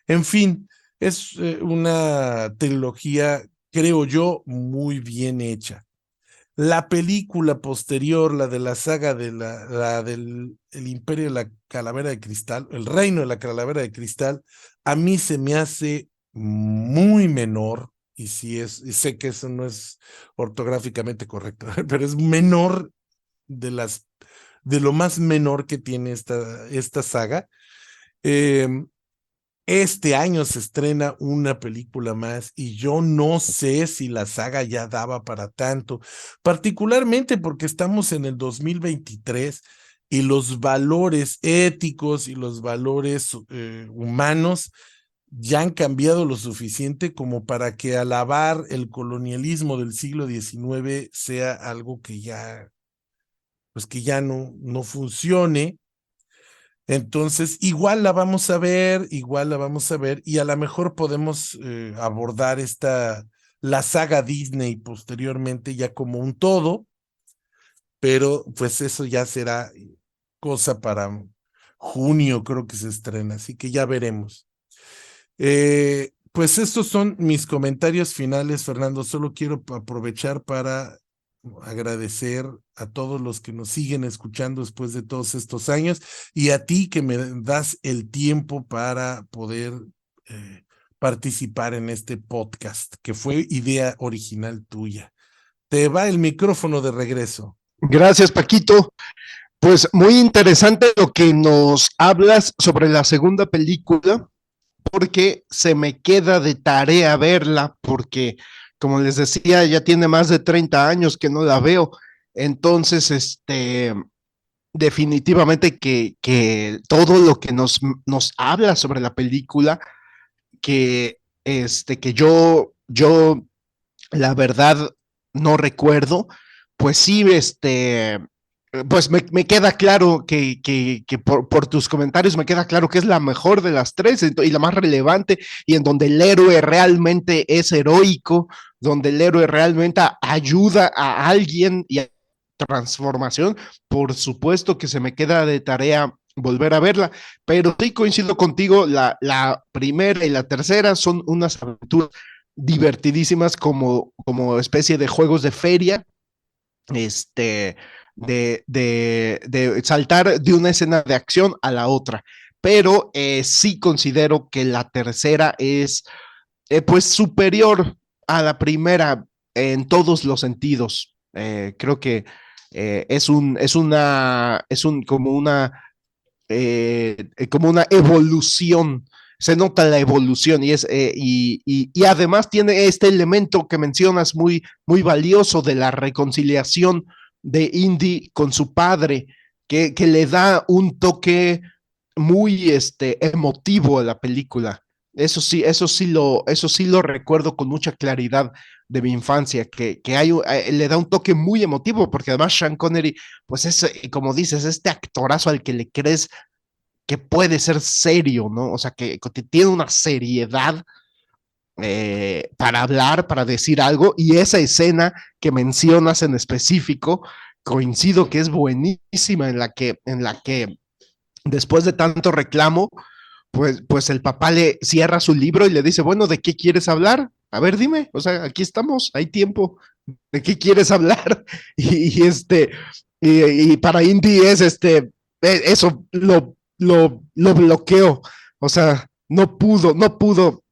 En fin, es una trilogía, creo yo, muy bien hecha. La película posterior, la de la saga de la del el Imperio de la Calavera de Cristal, el Reino de la Calavera de Cristal, a mí se me hace muy menor, y y sé que eso no es ortográficamente correcto, pero es menor de de lo más menor que tiene esta saga. Eh, este año se estrena una película más y yo no sé si la saga ya daba para tanto, particularmente porque estamos en el 2023 y los valores éticos y los valores humanos ya han cambiado lo suficiente como para que alabar el colonialismo del siglo XIX sea algo que pues que ya no funcione. Entonces, igual la vamos a ver, y a lo mejor podemos abordar la saga Disney posteriormente ya como un todo, pero pues eso ya será cosa para junio, creo que se estrena, así que ya veremos. Pues estos son mis comentarios finales, Fernando. Solo quiero aprovechar para agradecer a todos los que nos siguen escuchando después de todos estos años y a ti que me das el tiempo para poder eh, participar en este podcast, que fue idea original tuya. Te va el micrófono de regreso. Gracias, Paquito. Pues muy interesante lo que nos hablas sobre la segunda película, porque se me queda de tarea verla, porque como les decía, ya tiene más de 30 años que no la veo. Entonces, definitivamente que todo lo que nos habla sobre la película, que yo la verdad no recuerdo, pues sí, pues me queda claro que por tus comentarios me queda claro que es la mejor de las tres y la más relevante y en donde el héroe realmente es heroico, donde el héroe realmente ayuda a alguien y a transformación. Por supuesto que se me queda de tarea volver a verla, pero sí coincido contigo, la primera y la tercera son unas aventuras divertidísimas como especie de juegos de feria, este, de saltar de una escena de acción a la otra. Pero sí considero que la tercera es pues superior a la primera en todos los sentidos. Creo que como una evolución, se nota la evolución y además tiene este elemento que mencionas muy valioso de la reconciliación de Indy con su padre, que le da un toque muy emotivo a la película. Eso sí lo recuerdo con mucha claridad de mi infancia, le da un toque muy emotivo, porque además Sean Connery, pues es, como dices, este actorazo al que le crees que puede ser serio, ¿no? O sea, que tiene una seriedad para hablar, para decir algo, y esa escena que mencionas en específico, coincido que es buenísima, en la que después de tanto reclamo, pues el papá le cierra su libro y le dice, bueno, ¿de qué quieres hablar? A ver, dime, o sea, aquí estamos, hay tiempo, ¿de qué quieres hablar? Y, y para Indy es eso lo bloqueo, o sea, no pudo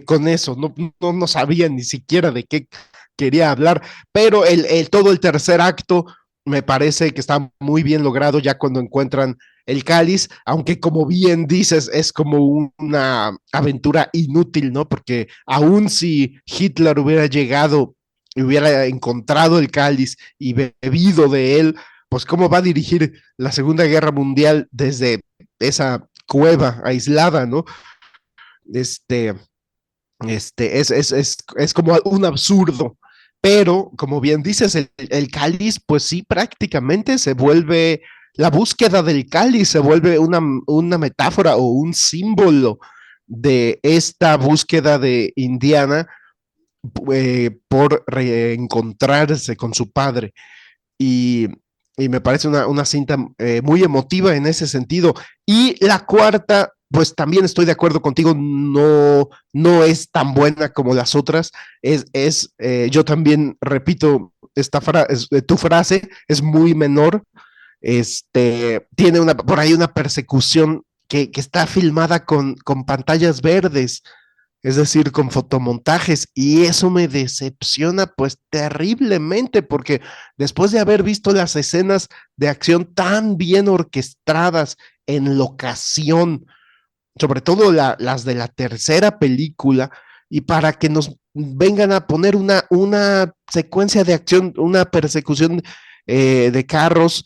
con eso, no sabía ni siquiera de qué quería hablar, pero todo el tercer acto me parece que está muy bien logrado ya cuando encuentran el cáliz, aunque como bien dices, es como una aventura inútil, ¿no? Porque aún si Hitler hubiera llegado y hubiera encontrado el cáliz y bebido de él, pues cómo va a dirigir la Segunda Guerra Mundial desde esa cueva aislada, ¿no? Este, es como un absurdo. Pero, como bien dices, el cáliz, pues sí, prácticamente se vuelve, la búsqueda del cáliz se vuelve una metáfora o un símbolo de esta búsqueda de Indiana por reencontrarse con su padre. Y, y me parece una cinta muy emotiva en ese sentido. Y la cuarta, pues también estoy de acuerdo contigo, no es tan buena como las otras. Yo también repito tu frase, es muy menor. Tiene por ahí una persecución que está filmada con pantallas verdes, es decir, con fotomontajes, y eso me decepciona pues terriblemente, porque después de haber visto las escenas de acción tan bien orquestadas en locación, sobre todo las de la tercera película, y para que nos vengan a poner una secuencia de acción, una persecución de carros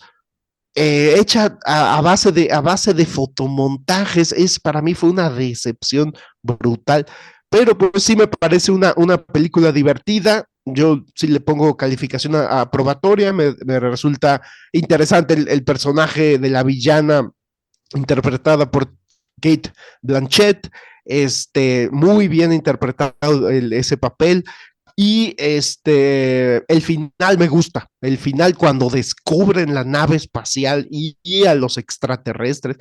hecha a base de fotomontajes, para mí fue una decepción brutal, pero pues sí me parece una película divertida. Yo sí le pongo calificación aprobatoria, me resulta interesante el personaje de la villana interpretada por Kate Blanchett, muy bien interpretado ese papel. Y el final me gusta, el final cuando descubren la nave espacial y a los extraterrestres,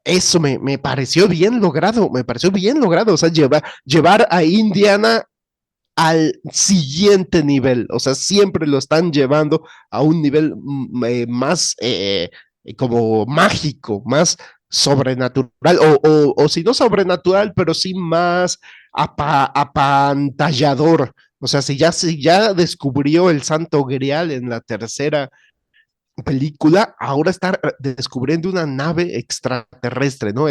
eso me pareció bien logrado, me pareció bien logrado, o sea, llevar a Indiana al siguiente nivel, o sea, siempre lo están llevando a un nivel más como mágico, más sobrenatural, o si no sobrenatural, pero sí más apantallador. O sea, si ya descubrió el Santo Grial en la tercera película, ahora está descubriendo una nave extraterrestre, ¿no?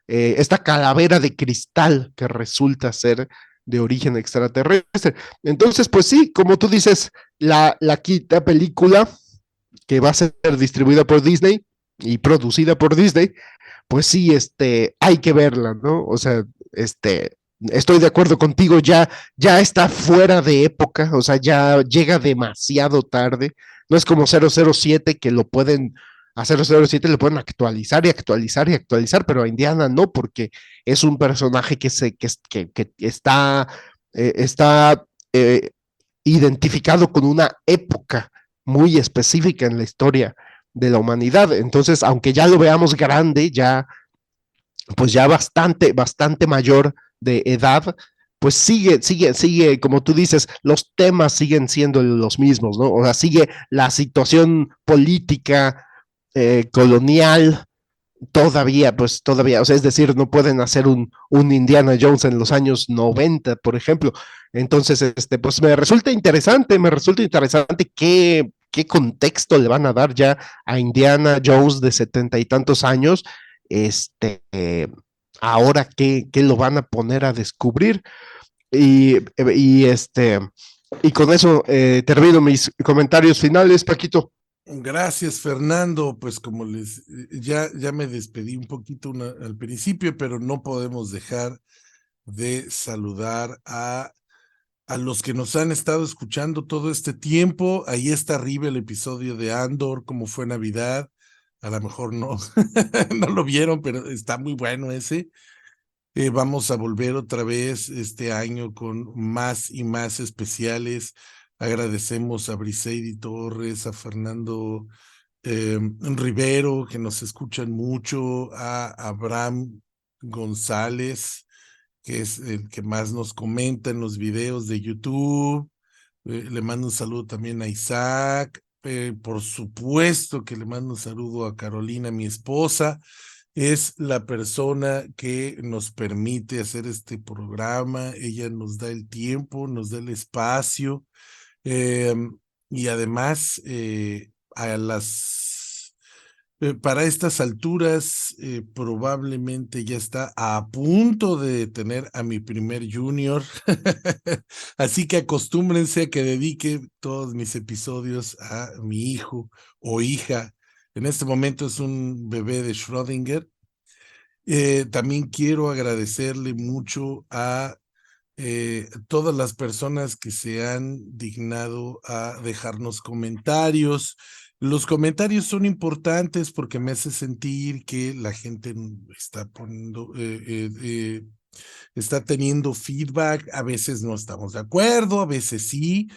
Esta calavera de cristal que resulta ser de origen extraterrestre. Entonces, pues sí, como tú dices, la quinta película que va a ser distribuida por Disney y producida por Disney, pues sí, hay que verla, ¿no? O sea, estoy de acuerdo contigo, ya está fuera de época, o sea, ya llega demasiado tarde. No es como 007 que a 007 le pueden actualizar y actualizar y actualizar, pero a Indiana no, porque es un personaje que está identificado con una época muy específica en la historia de la humanidad. Entonces, aunque ya lo veamos grande, pues ya bastante mayor de edad, pues sigue, como tú dices, los temas siguen siendo los mismos, ¿no? O sea, sigue la situación política, colonial, todavía, o sea, es decir, no pueden hacer un Indiana Jones en los años 90, por ejemplo. Entonces, pues me resulta interesante qué contexto le van a dar ya a Indiana Jones de 70 y tantos años, este, ahora qué lo van a poner a descubrir. Y, y este, y con eso termino mis comentarios finales, Paquito. Gracias, Fernando. Pues como ya me despedí un poquito al principio, pero no podemos dejar de saludar a los que nos han estado escuchando todo este tiempo. Ahí está arriba el episodio de Andor, cómo fue Navidad. A lo mejor no, no lo vieron, pero está muy bueno ese. Vamos a volver otra vez este año con más y más especiales. Agradecemos a Briseidi Torres, a Fernando Rivero, que nos escuchan mucho, a Abraham González, que es el que más nos comenta en los videos de YouTube. Le mando un saludo también a Isaac. Por supuesto que le mando un saludo a Carolina, mi esposa. es la persona que nos permite hacer este programa. Ella nos da el tiempo, nos da el espacio, y además para estas alturas probablemente ya está a punto de tener a mi primer junior. Así que acostúmbrense a que dedique todos mis episodios a mi hijo o hija. En este momento es un bebé de Schrödinger. También quiero agradecerle mucho a todas las personas que se han dignado a dejarnos comentarios. Los comentarios son importantes porque me hace sentir que la gente está poniendo, está teniendo feedback. A veces no estamos de acuerdo, a veces sí.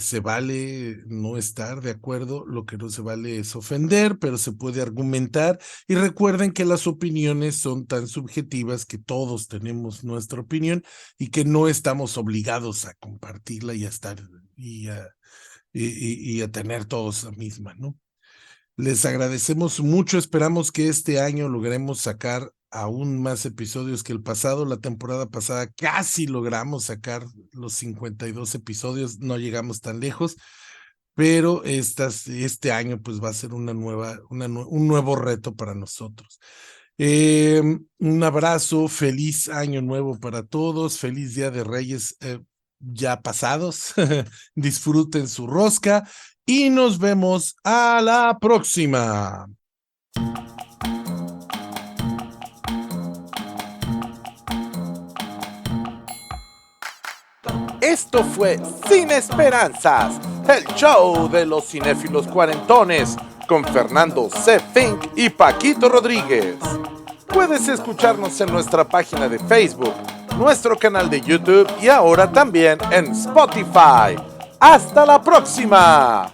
Se vale no estar de acuerdo, lo que no se vale es ofender, pero se puede argumentar. Y recuerden que las opiniones son tan subjetivas que todos tenemos nuestra opinión y que no estamos obligados a compartirla y a estar y a tener todos la misma, ¿no? Les agradecemos mucho, esperamos que este año logremos sacar aún más episodios que el pasado. La temporada pasada casi logramos sacar los 52 episodios, no llegamos tan lejos, pero este año pues va a ser un nuevo reto para nosotros. Un abrazo, feliz año nuevo para todos, feliz Día de Reyes ya pasados, disfruten su rosca y nos vemos a la próxima. Esto fue Sin Esperanzas, el show de los cinéfilos cuarentones, con Fernando C. Fink y Paquito Rodríguez. Puedes escucharnos en nuestra página de Facebook, nuestro canal de YouTube y ahora también en Spotify. ¡Hasta la próxima!